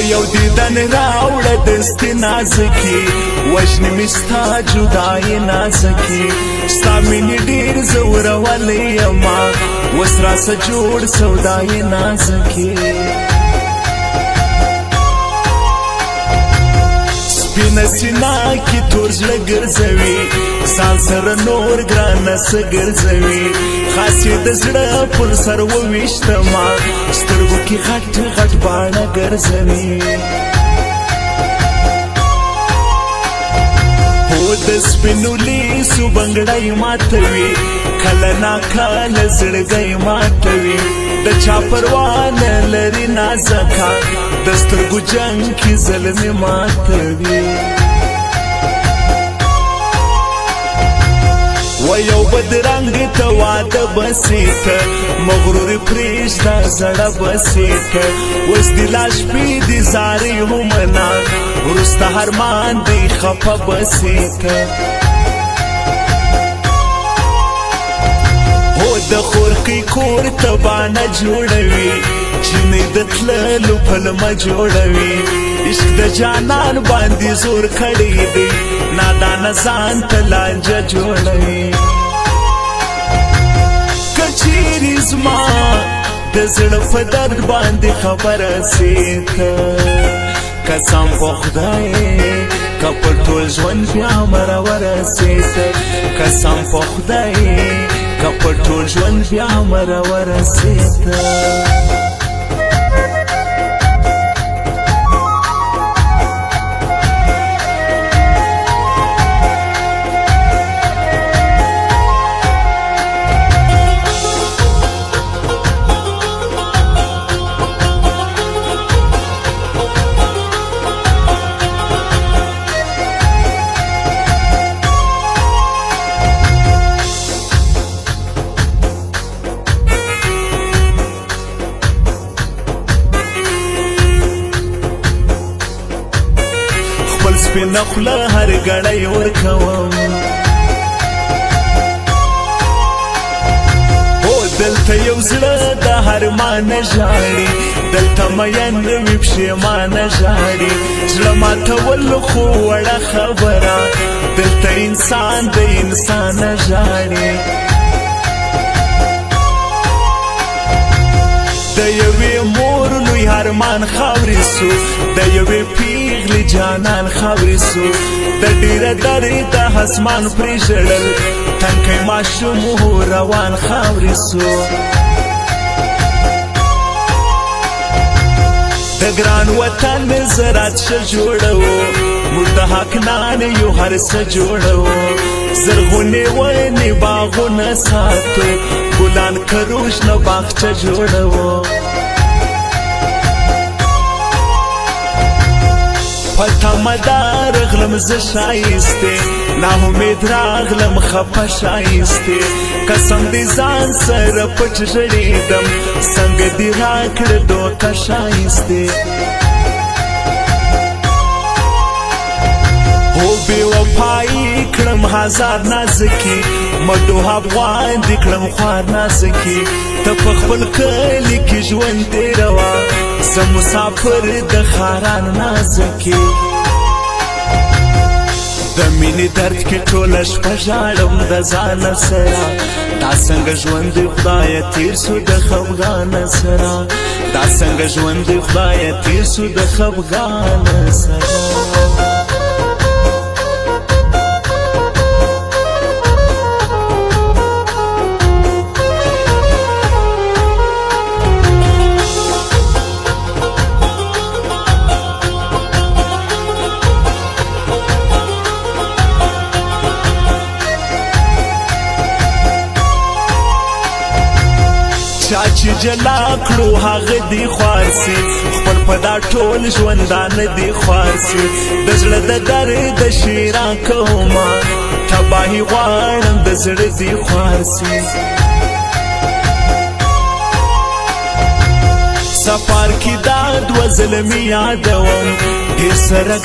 یو دیدن راوړه دستي نازکي وژنې مې ستا جدایي نازکي ستا مینې ډېر زورولی یما اوس راسه جوړ سودایي نازکي سپینه سینه کې تور زړه ګرځوي ځان سره نور ګرانه څه ګرځوي خاص یې د زړه پر سر وویشتما سترګو کې غټ غټ باڼه ګرځوي هو د سپینو لیسو بنګړی ماتوي کله ناکله زړګی ماتوي د چا پروا نه لري نازکه د سترګو جنګ کې زلمې ماتوي و یو بدرنګ ته واده بسیته مغرور پرېږده زړه بسیته اوس دې لا شپې دې زارې همنا وروسته هرمان دی خفه بسیته هو د خورکۍ کور ته بانه جوړوي چینې د تللو پلمه جوړوي عشق د جانان باندې زور کړی دی نادانه ځان ته لانجه جوړوي که چیرې زما د زړه په درد باندې خبره سي ته قسم په خدای که پر ټول ژوند بیا مره ورسېده قسم په خدای که پر ټول ژوند بیا مره ورسېده سپینه خوله هر ګړی ورکوم هو دلته یو زړه د هرمانه ژاړي دلته مین وي پښېمانه ژاړي زړه ماتول خو وړه خبره دلته انسان د انسانه ژاړي د یوې مور لوی هرمان خاورې سو د یوې پیغلې جانان خاورې سو د ډېره درې د اسمان پرې ژړل تنکی ماشوم روان خاورې سو د ګران وطن زراعت ښه جوړوو موږ د حقنان یو هر څه جوړوو زرغونې ونې باغونه ساتو ګلان کروش نه باغچه جوړوو په تمه رغلم زه ښایستې ناامید راغلم خفه ښایستې قسم دې ځان سره پټ ژړېدم څنګه دې راکړه دوکه ښایستې هو بې وفایي کړم هزار نازکي مډو افغان دې کړم خوار نازکي ته په خپل کلي کې ژوند تېروه زه مسافر د خاران نازکي د مینې درد کې ټوله شپه ژاړم د ځانه سره دا څنګه ژوند دی خدایه تېر سو د خفګانه سره دا څنګه ژوند دی خدایه تېر سو د خفګانه سره چا چې جلا کړو هغه دی خوار سي خپل په دا ټول ژوندانه دی خوار سي د زړه د درد شیرا کومه تباهي غواړم د زړه دی خوار سي سفر کې دا دوه زلمي یادوم ډېر سره